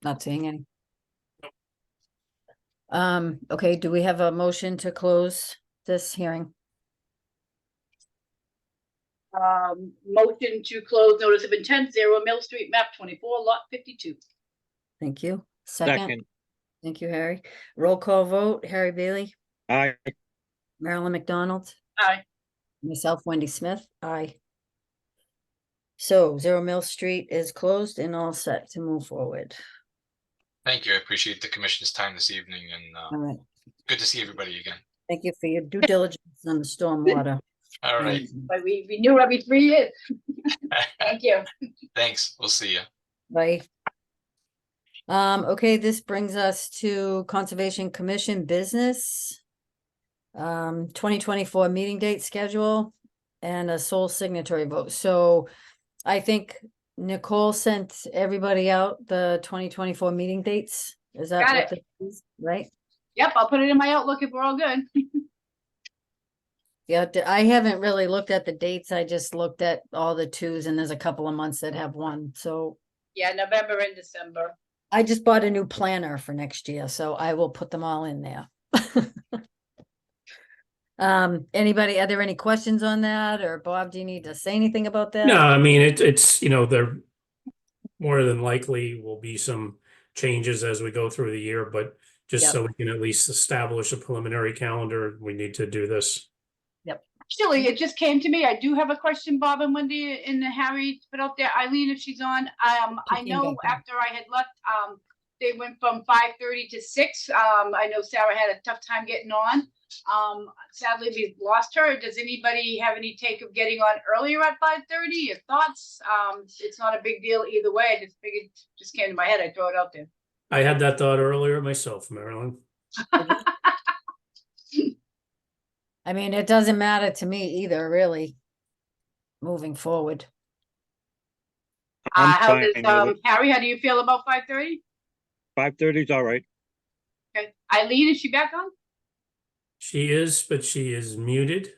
Not seeing any. Okay, do we have a motion to close this hearing? Motion to close notice of intent, 0 Mill Street, map 24, lot 52. Thank you. Second, Second, thank you, Harry. Roll call vote, Harry Bailey, I, Marilyn McDonald, Aye. myself, Wendy Smith, aye. So 0 Mill Street is closed and all set to move forward. Thank you. I appreciate the commission's time this evening and All right, good to see everybody again. thank you for your due diligence on the stormwater. All right, But we renew every 3 years. Thank you. thanks. We'll see you. Bye. Okay, this brings us to Conservation Commission business. 2024 meeting date schedule and a sole signatory vote. So I think Nicole sent everybody out the 2024 meeting dates. Is that Got what it is? Right? Yep, I'll put it in my Outlook if we're all good. Yeah, I haven't really looked at the dates. I just looked at all the twos and there's a couple of months that have one. So Yeah, November and December. I just bought a new planner for next year, so I will put them all in there. Anybody, are there any questions on that? Or Bob, do you need to say anything about that? No, I mean, it's, there more than likely will be some changes as we go through the year, but just Yep. so we can at least establish a preliminary calendar, we need to do this. Actually, it just came to me. I do have a question, Bob and Wendy and Harry put out there. Eileen, if she's on, I came know back on. after I had left, they went from 5:30 to 6. I know Sarah had a tough time getting on. Sadly, we've lost her. Does anybody have any take of getting on earlier at 5:30? Your thoughts? It's not a big deal either way. I just figured, just came to my head. I throw it out there. I had that thought earlier myself, Marilyn. I mean, it doesn't matter to me either, really. Moving forward. I'm How fine does, with it. Harry, how do you feel about 5:30? 5:30 is all right. Okay. Eileen, is she back on? She is, but she is muted.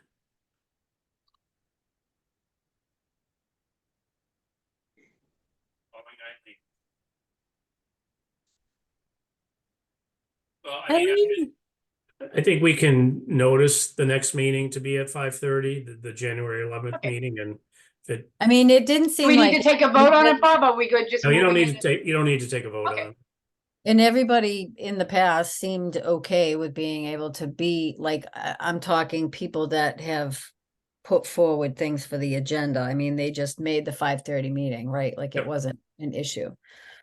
Well, I think we can notice the next meeting to be at 5:30, the January 11th Okay. meeting, and if it, I mean, it didn't Do seem we need like, to take a vote on it, Bob? Or are we good just? no, you don't moving need it? to take, you don't need to take a vote Okay. on it. and everybody in the past seemed okay with being able to be, like, I'm talking people that have put forward things for the agenda. I mean, they just made the 5:30 meeting, right? Like, it Yep. wasn't an issue.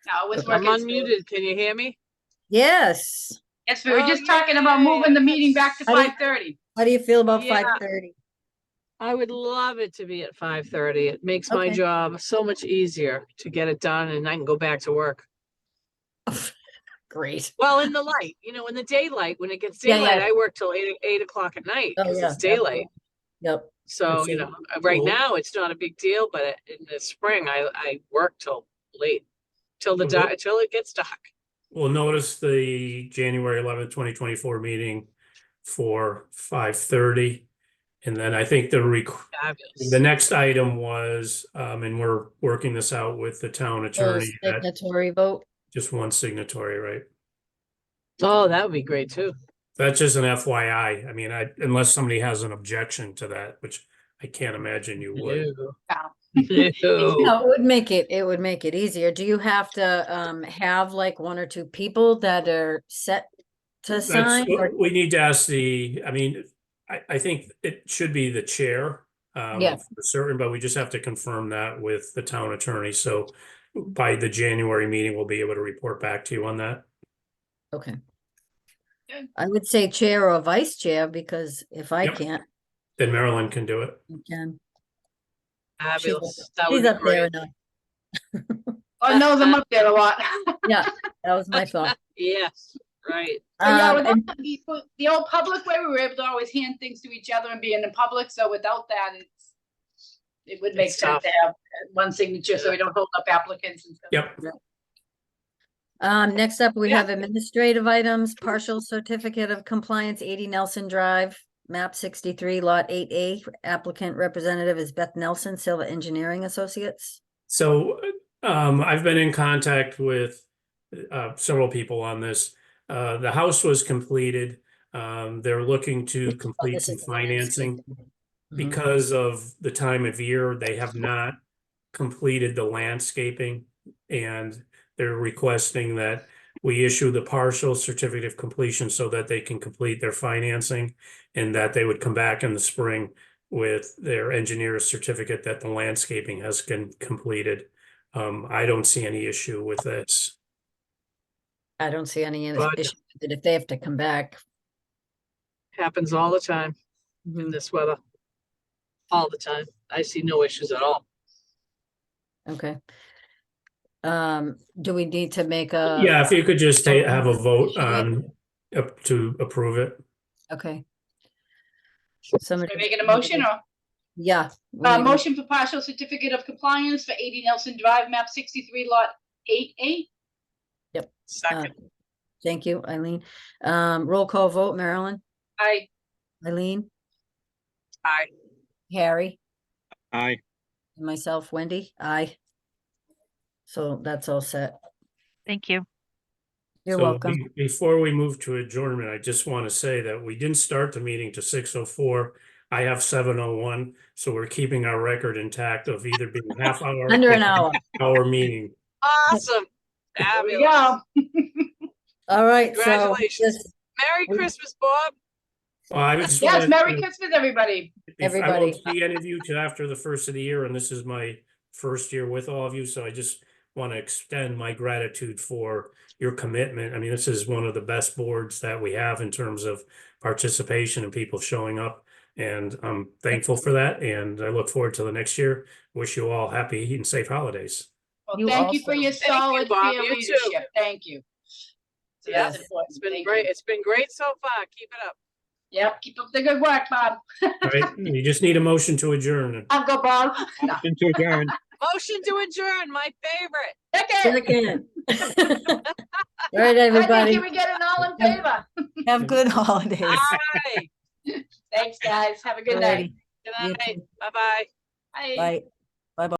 No, it was I'm working. unmuted. Can you hear me? Yes. Yes, we were Oh, just talking about moving the meeting back to I didn't- 5:30. How do you feel about Yeah. 5:30? I would love it to be at 5:30. It makes my Okay. job so much easier to get it done and I can go back to work. Great. Well, in the light, in the daylight, when it gets Yeah, daylight, yeah. I work till 8 o'clock at night Oh, because yeah, it's daylight. Yep. So, Okay. right Cool. now it's not a big deal, but in the spring, I work till late, till Mhm. till it gets dark. We'll notice the January 11th, 2024 meeting for 5:30. And then I think the Fabulous. next item was, and we're working this out with the town So attorney, that signatory vote. just one signatory, right? Oh, that would be great too. That's just an FYI. I mean, unless somebody has an objection to that, which I can't imagine you would. No. No. No. No, it would make it easier. Do you have to have like one or two people that are set to sign? Or- We need to ask I mean, I think it should be the chair Yeah. for certain, but we just have to confirm that with the town attorney. So by the January meeting, we'll be able to report back to you on that. Okay. Good. I would say chair or vice chair, because if I Yep. can't, Then Marilyn can do it. you can. Fabulous. That would She's be up there great. enough. Oh, knows I'm up there a lot. Yeah, that was my thought. Yes, right. So yeah, Um, and- the old public way, we were able to always hand things to each other and be in the public, so without that, it would make It's sense tough. to have one signature, so we don't hold up applicants and stuff. Yep. Next up, we Yeah. have administrative items, partial certificate of compliance, 80 Nelson Drive, map 63, lot 8A. Applicant representative is Beth Nelson, Silva Engineering Associates. So I've been in contact with several people on this. The house was completed. They're looking to complete this some is the financing. landscape. Mhm. Because of the time of year, they have not completed the landscaping. And they're requesting that we issue the partial certificate of completion so that they can complete their financing. And that they would come back in the spring with their engineer's certificate that the landscaping has been completed. I don't see any issue with this. I don't see any Good. issue with it if they have to come back. Happens all the time in Mhm. this weather. All the time. I see no issues at all. Okay. Do we need to make a? Yeah, if you could just have a vote Should we- up to approve it. Okay. Are Somebody. you making a motion or? Yeah. we need a- Motion for partial certificate of compliance for 80 Nelson Drive, map 63, lot 8A. Second, Thank you, Eileen. Roll call vote, Marilyn, Eileen, aye. Harry, Aye. and myself, Wendy, aye. So that's all set. Thank you. You're So welcome. Before we move to adjournment, I just want to say that we didn't start the meeting to 6:04. I have 7:01, so we're keeping our record intact of either being half hour. Under an or hour. Hour meeting. Awesome. There we Fabulous. go. All right, so. Congratulations. just- Merry Christmas, Bob. Well, I just Yes, wanted Merry to- Christmas, everybody. I won't Everybody. see any of you till after the first of the year, and this is my first year with all of you, so I just want to extend my gratitude for your commitment. I mean, this is one of the best boards that we have in terms of participation and people showing up. And I'm thankful for that, and I look forward to the next year. Wish you all happy and safe holidays. Well, You thank you for also. your Thank you, solid Bob. fair You too. leadership. Thank you. Yeah, That's important. it's been Thank great. you. It's been great so far. Keep it up. Yep, keep up the good work, Bob. All right, you just need a motion to adjourn. I'll go, Bob. No. Motion to adjourn. Motion to adjourn, my favorite. Second. Second. All right, I think everybody, we get an all in favor. have good holidays. Aye. Thanks, guys. Have a good night. Alrighty, Good You night. too. Bye-bye. Bye. bye.